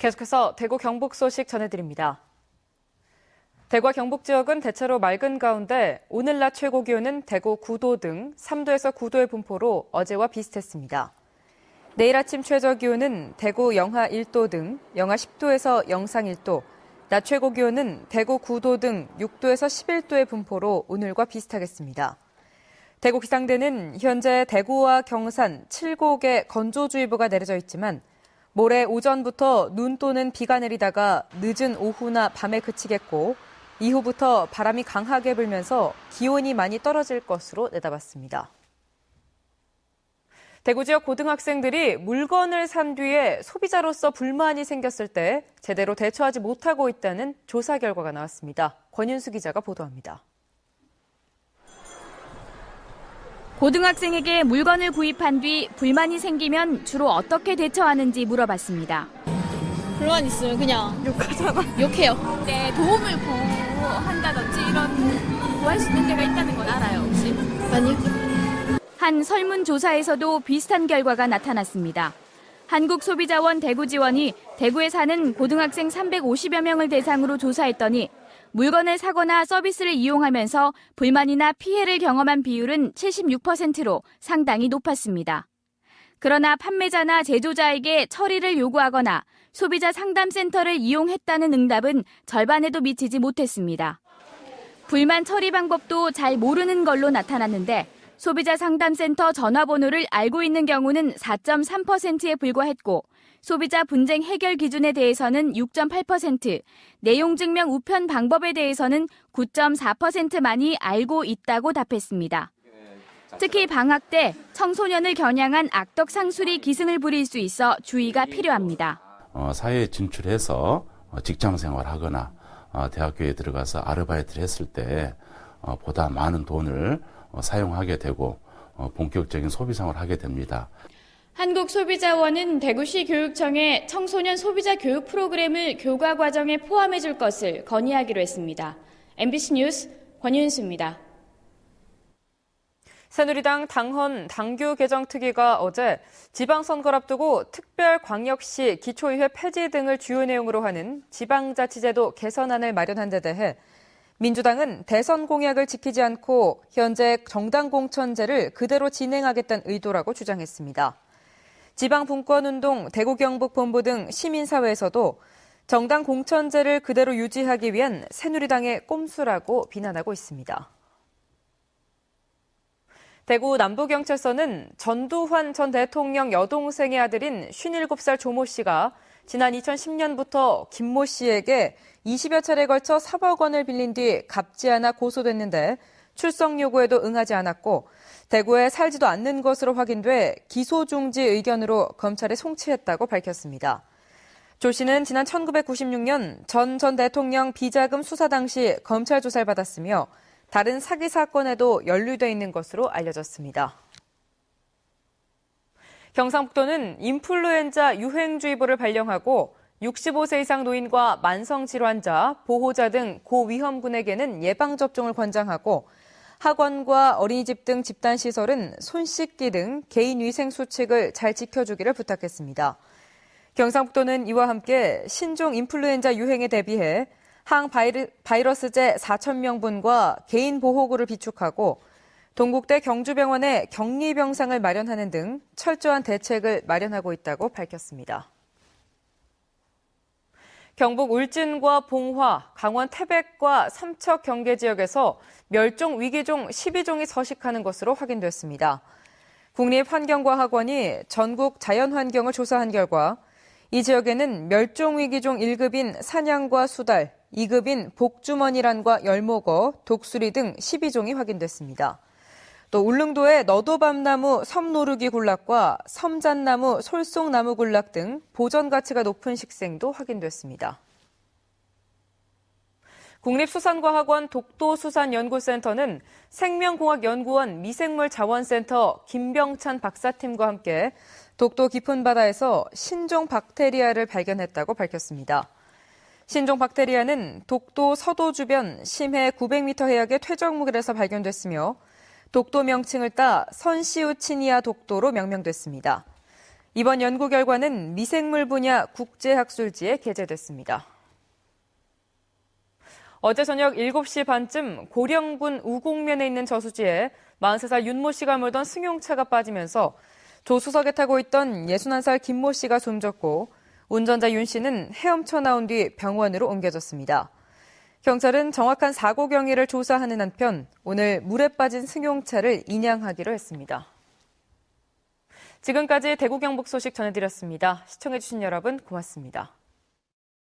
계속해서 대구 경북 소식 전해드립니다. 대구와 경북 지역은 대체로 맑은 가운데 오늘 낮 최고 기온은 대구 9도 등 3도에서 9도의 분포로 어제와 비슷했습니다. 내일 아침 최저 기온은 대구 영하 1도 등 영하 10도에서 영상 1도, 낮 최고 기온은 대구 9도 등 6도에서 11도의 분포로 오늘과 비슷하겠습니다. 대구 기상대는 현재 대구와 경산 7곳에 건조주의보가 내려져 있지만 모레 오전부터 눈 또는 비가 내리다가 늦은 오후나 밤에 그치겠고 이후부터 바람이 강하게 불면서 기온이 많이 떨어질 것으로 내다봤습니다. 대구 지역 고등학생들이 물건을 산 뒤에 소비자로서 불만이 생겼을 때 제대로 대처하지 못하고 있다는 조사 결과가 나왔습니다. 권윤수 기자가 보도합니다. 고등학생에게 물건을 구입한 뒤 불만이 생기면 주로 어떻게 대처하는지 물어봤습니다. 불만 있으면 그냥 욕하잖아. 욕해요. 네, 도움을 구한다든지 이런 구할 수 있는 데가 있다는 건 알아요, 혹시? 아니요. 한 설문조사에서도 비슷한 결과가 나타났습니다. 한국소비자원 대구지원이 대구에 사는 고등학생 350여 명을 대상으로 조사했더니 물건을 사거나 서비스를 이용하면서 불만이나 피해를 경험한 비율은 76%로 상당히 높았습니다. 그러나 판매자나 제조자에게 처리를 요구하거나 소비자 상담센터를 이용했다는 응답은 절반에도 미치지 못했습니다. 불만 처리 방법도 잘 모르는 걸로 나타났는데 소비자 상담센터 전화번호를 알고 있는 경우는 4.3%에 불과했고 소비자 분쟁 해결 기준에 대해서는 6.8%, 내용 증명 우편 방법에 대해서는 9.4%만이 알고 있다고 답했습니다. 특히 방학 때 청소년을 겨냥한 악덕 상술이 기승을 부릴 수 있어 주의가 필요합니다. 사회에 진출해서 직장 생활하거나 대학교에 들어가서 아르바이트를 했을 때 보다 많은 돈을 사용하게 되고 본격적인 소비 생활을 하게 됩니다. 한국소비자원은 대구시 교육청에 청소년 소비자 교육 프로그램을 교과 과정에 포함해 줄 것을 건의하기로 했습니다. MBC 뉴스 권윤수입니다. 새누리당 당헌 당규 개정 특위가 어제 지방선거를 앞두고 특별광역시 기초의회 폐지 등을 주요 내용으로 하는 지방자치제도 개선안을 마련한 데 대해 민주당은 대선 공약을 지키지 않고 현재 정당 공천제를 그대로 진행하겠다는 의도라고 주장했습니다. 지방분권운동 대구경북본부 등 시민사회에서도 정당 공천제를 그대로 유지하기 위한 새누리당의 꼼수라고 비난하고 있습니다. 대구 남부경찰서는 전두환 전 대통령 여동생의 아들인 57살 조모 씨가 지난 2010년부터 김모 씨에게 20여 차례에 걸쳐 3억 원을 빌린 뒤 갚지 않아 고소됐는데 출석 요구에도 응하지 않았고 대구에 살지도 않는 것으로 확인돼 기소 중지 의견으로 검찰에 송치했다고 밝혔습니다. 조 씨는 지난 1996년 전 대통령 비자금 수사 당시 검찰 조사를 받았으며 다른 사기 사건에도 연루돼 있는 것으로 알려졌습니다. 경상북도는 인플루엔자 유행주의보를 발령하고 65세 이상 노인과 만성질환자, 보호자 등 고위험군에게는 예방접종을 권장하고 학원과 어린이집 등 집단시설은 손 씻기 등 개인위생 수칙을 잘 지켜주기를 부탁했습니다. 경상북도는 이와 함께 신종 인플루엔자 유행에 대비해 항바이러스제 4,000명분과 개인보호구를 비축하고 동국대 경주병원에 격리병상을 마련하는 등 철저한 대책을 마련하고 있다고 밝혔습니다. 경북 울진과 봉화, 강원 태백과 삼척 경계 지역에서 멸종 위기종 12종이 서식하는 것으로 확인됐습니다. 국립환경과학원이 전국 자연환경을 조사한 결과 이 지역에는 멸종 위기종 1급인 사냥과 수달, 2급인 복주머니란과 열목어, 독수리 등 12종이 확인됐습니다. 또 울릉도의 너도밤나무 섬노루기 군락과 섬잣나무 솔송나무 군락 등 보전 가치가 높은 식생도 확인됐습니다. 국립수산과학원 독도수산연구센터는 생명공학연구원 미생물자원센터 김병찬 박사팀과 함께 독도 깊은 바다에서 신종 박테리아를 발견했다고 밝혔습니다. 신종 박테리아는 독도 서도 주변 심해 900m 해역의 퇴적물에서 발견됐으며 독도 명칭을 따 선시우치니아 독도로 명명됐습니다. 이번 연구 결과는 미생물 분야 국제학술지에 게재됐습니다. 어제 저녁 7시 반쯤 고령군 우곡면에 있는 저수지에 43살 윤모 씨가 몰던 승용차가 빠지면서 조수석에 타고 있던 61살 김모 씨가 숨졌고 운전자 윤 씨는 헤엄쳐 나온 뒤 병원으로 옮겨졌습니다. 경찰은 정확한 사고 경위를 조사하는 한편 오늘 물에 빠진 승용차를 인양하기로 했습니다. 지금까지 대구 경북 소식 전해드렸습니다. 시청해주신 여러분 고맙습니다.